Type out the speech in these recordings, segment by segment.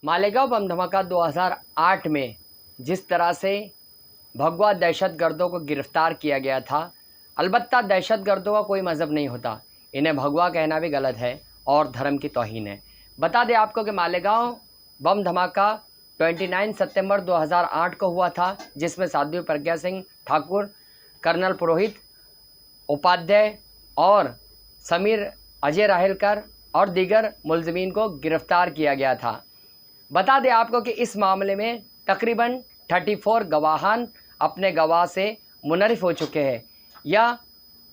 मालेगांव बम धमाका 2008 में जिस तरह से भगवा दहशतगर्दों को गिरफ्तार किया गया था, अलबत्ता दहशतगर्दों का कोई मज़हब नहीं होता, इन्हें भगवा कहना भी गलत है और धर्म की तौहीन है। बता दें आपको कि मालेगांव बम धमाका 29 सितंबर 2008 को हुआ था, जिसमें साध्वी प्रज्ञा सिंह ठाकुर, कर्नल पुरोहित, उपाध्याय और समीर अजय राहिलकर और दीगर मुलज़िमीन को गिरफ़्तार किया गया था। बता दें आपको कि इस मामले में तकरीबन 34 गवाहान अपने गवाह से मुनरिफ हो चुके हैं या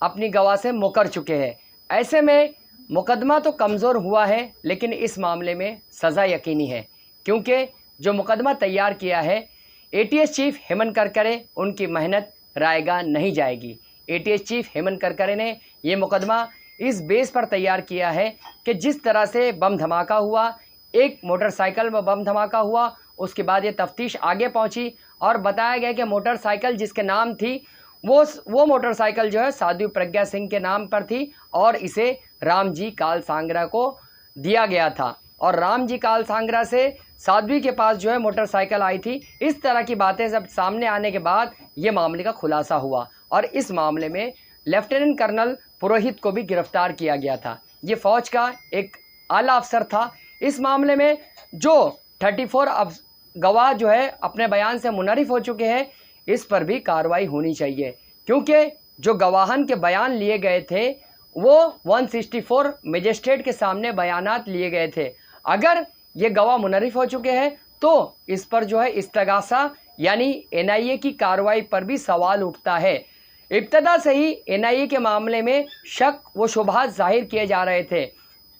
अपनी गवाह से मुकर चुके हैं। ऐसे में मुकदमा तो कमज़ोर हुआ है, लेकिन इस मामले में सज़ा यकीनी है, क्योंकि जो मुकदमा तैयार किया है एटीएस चीफ हेमंत करकरे, उनकी मेहनत रायगा नहीं जाएगी। एटीएस चीफ हेमंत करकरे ने ये मुकदमा इस बेस पर तैयार किया है कि जिस तरह से बम धमाका हुआ, एक मोटरसाइकिल में बम धमाका हुआ, उसके बाद ये तफ्तीश आगे पहुंची और बताया गया कि मोटरसाइकिल जिसके नाम थी वो मोटरसाइकिल जो है साध्वी प्रज्ञा सिंह के नाम पर थी और इसे रामजी कालसांगरा को दिया गया था और रामजी कालसांगरा से साध्वी के पास जो है मोटरसाइकिल आई थी। इस तरह की बातें सब सामने आने के बाद ये मामले का खुलासा हुआ और इस मामले में लेफ्टिनेंट कर्नल पुरोहित को भी गिरफ्तार किया गया था। ये फ़ौज का एक आला अफसर था। इस मामले में जो 34 गवाह जो है अपने बयान से मुनरिफ हो चुके हैं, इस पर भी कार्रवाई होनी चाहिए, क्योंकि जो गवाहन के बयान लिए गए थे वो 164 मजिस्ट्रेट के सामने बयानात लिए गए थे। अगर ये गवाह मुनरिफ हो चुके हैं तो इस पर जो है इस्तगासा यानी एनआईए की कार्रवाई पर भी सवाल उठता है। इब्तदा से ही एनआईए के मामले में शक व शुबहात जाहिर किए जा रहे थे।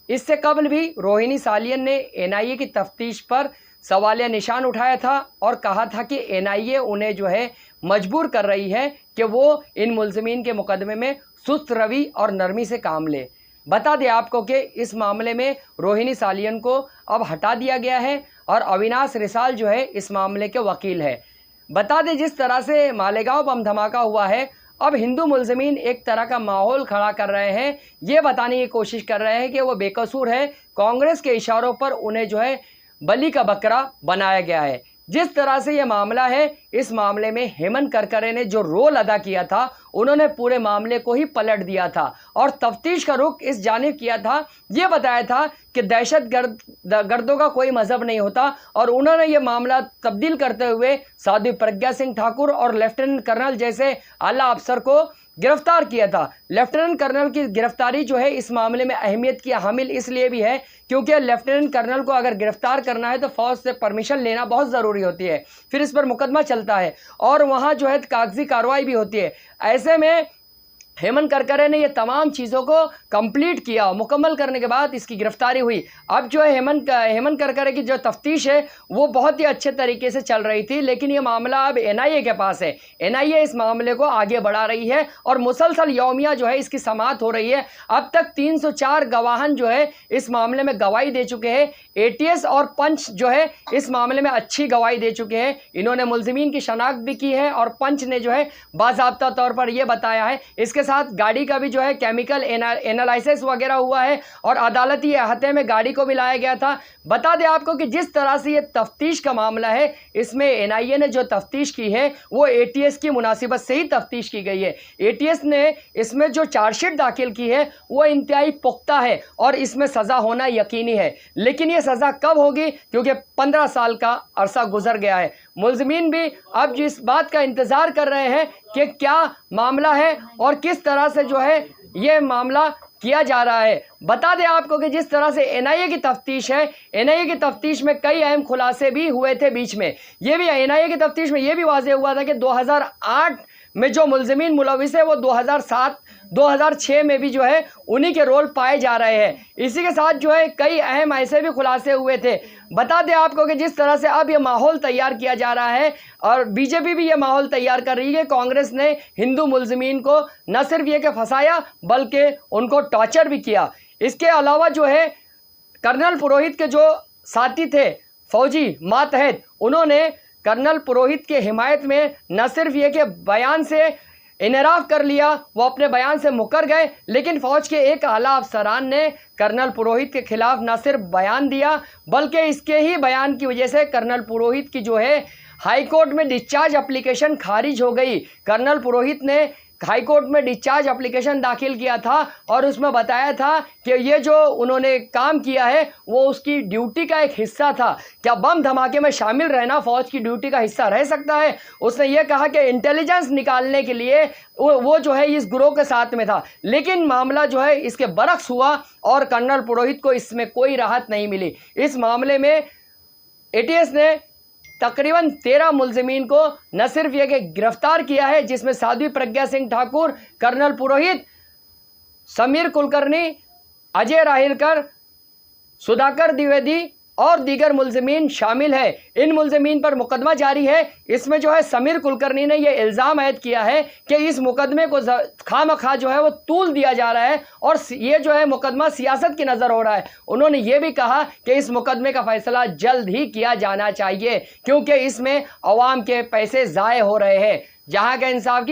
इससे कबल भी रोहिणी सालियन ने एनआईए की तफ्तीश पर सवालिया निशान उठाया था और कहा था कि एनआईए उन्हें जो है मजबूर कर रही है कि वो इन मुलज़िमीन के मुकदमे में सुस्त रवि और नरमी से काम ले। बता दें आपको कि इस मामले में रोहिणी सालियन को अब हटा दिया गया है और अविनाश रिसाल जो है इस मामले के वकील है। बता दें जिस तरह से मालेगांव बम धमाका हुआ है, अब हिंदू मुलज़िमीन एक तरह का माहौल खड़ा कर रहे हैं, ये बताने की कोशिश कर रहे हैं कि वो बेकसूर है। कांग्रेस के इशारों पर उन्हें जो है बलि का बकरा बनाया गया है। जिस तरह से ये मामला है, इस मामले में हेमंत करकरे ने जो रोल अदा किया था, उन्होंने पूरे मामले को ही पलट दिया था और तफ्तीश का रुख इस जानिब किया था, ये बताया था कि दहशतगर्दों का कोई मज़हब नहीं होता और उन्होंने ये मामला तब्दील करते हुए साध्वी प्रज्ञा सिंह ठाकुर और लेफ्टिनेंट कर्नल जैसे आला अफसर को गिरफ्तार किया था। लेफ्टिनेंट कर्नल की गिरफ्तारी जो है इस मामले में अहमियत की हामिल इसलिए भी है क्योंकि लेफ्टिनेंट कर्नल को अगर गिरफ्तार करना है तो फ़ौज से परमिशन लेना बहुत ज़रूरी होती है, फिर इस पर मुकदमा चलता है और वहाँ जो है कागजी कार्रवाई भी होती है। ऐसे में हेमंत करकरे ने ये तमाम चीज़ों को कंप्लीट किया, मुकम्मल करने के बाद इसकी गिरफ्तारी हुई। अब जो है हेमंत करकरे की जो तफ्तीश है वो बहुत ही अच्छे तरीके से चल रही थी, लेकिन ये मामला अब एनआईए के पास है। एनआईए इस मामले को आगे बढ़ा रही है और मुसलसल यौमिया जो है इसकी समाअत हो रही है। अब तक 304 गवाहन जो है इस मामले में गवाही दे चुके हैं। एटीएस और पंच जो है इस मामले में अच्छी गवाही दे चुके हैं। इन्होंने मुलज़िमीन की शनाख्त भी की है और पंच ने जो है बाज़ाब्ता तौर पर यह बताया है। इसके साथ गाड़ी का भी जो है केमिकल एनालिसिस वगैरह हुआ है और अदालती अहते में गाड़ी को भी लाया गया था। बता दें आपको कि जिस तरह से ये तफ्तीश का मामला है, इसमें एनआईए ने जो तफ्तीश की है वो एटीएस की मुनासिबत से ही तफ्तीश की गई है। एटीएस ने इसमें जो चार्जशीट दाखिल की है वो इंतहाई पुख्ता है और इसमें सज़ा होना यकीनी है, लेकिन ये सज़ा कब होगी, क्योंकि 15 साल का अरसा गुजर गया है। मुलज़िमीन भी अब जिस बात का इंतज़ार कर रहे हैं कि क्या मामला है और किस तरह से जो है ये मामला किया जा रहा है। बता दें आपको कि जिस तरह से एनआईए की तफ्तीश है, एनआईए की तफ्तीश में कई अहम खुलासे भी हुए थे बीच में। ये भी एनआईए की तफ्तीश में ये भी वाज़ेह हुआ था कि 2008 में जो मुलज़िमीन मुलविस है वो 2007 2006 में भी जो है उन्हीं के रोल पाए जा रहे हैं। इसी के साथ जो है कई अहम ऐसे भी खुलासे हुए थे। बता दें आपको कि जिस तरह से अब ये माहौल तैयार किया जा रहा है और बीजेपी भी ये माहौल तैयार कर रही है, कांग्रेस ने हिंदू मुलज़िमीन को न सिर्फ ये कि फंसाया बल्कि उनको टॉर्चर भी किया। इसके अलावा जो है कर्नल पुरोहित के जो साथी थे फौजी मातहत, उन्होंने कर्नल पुरोहित के हिमायत में न सिर्फ ये कि बयान से इनराफ कर लिया, वो अपने बयान से मुकर गए। लेकिन फ़ौज के एक आला अफसरान ने कर्नल पुरोहित के खिलाफ न सिर्फ बयान दिया, बल्कि इसके ही बयान की वजह से कर्नल पुरोहित की जो है हाई कोर्ट में डिस्चार्ज एप्लीकेशन खारिज हो गई। कर्नल पुरोहित ने हाई कोर्ट में डिस्चार्ज एप्लीकेशन दाखिल किया था और उसमें बताया था कि ये जो उन्होंने काम किया है वो उसकी ड्यूटी का एक हिस्सा था। क्या बम धमाके में शामिल रहना फ़ौज की ड्यूटी का हिस्सा रह सकता है? उसने ये कहा कि इंटेलिजेंस निकालने के लिए वो जो है इस गिरोह के साथ में था। लेकिन मामला जो है इसके बरक्स हुआ और कर्नल पुरोहित को इसमें कोई राहत नहीं मिली। इस मामले में एटीएस ने तकरीबन 13 मुलजिमीन को न सिर्फ ये कि गिरफ्तार किया है, जिसमें साध्वी प्रज्ञा सिंह ठाकुर, कर्नल पुरोहित, समीर कुलकर्णी, अजय राहिलकर, सुधाकर द्विवेदी और दीगर मुलजिमीन शामिल है। इन मुलजिमीन पर मुकदमा जारी है। इसमें जो है समीर कुलकर्णी ने यह इल्ज़ाम आयद किया है कि इस मुकदमे को खामखा जो है वो तूल दिया जा रहा है और ये जो है मुकदमा सियासत की नज़र हो रहा है। उन्होंने ये भी कहा कि इस मुकदमे का फ़ैसला जल्द ही किया जाना चाहिए क्योंकि इसमें अवाम के पैसे ज़ाय हो रहे हैं। जहाँ का इंसाफ की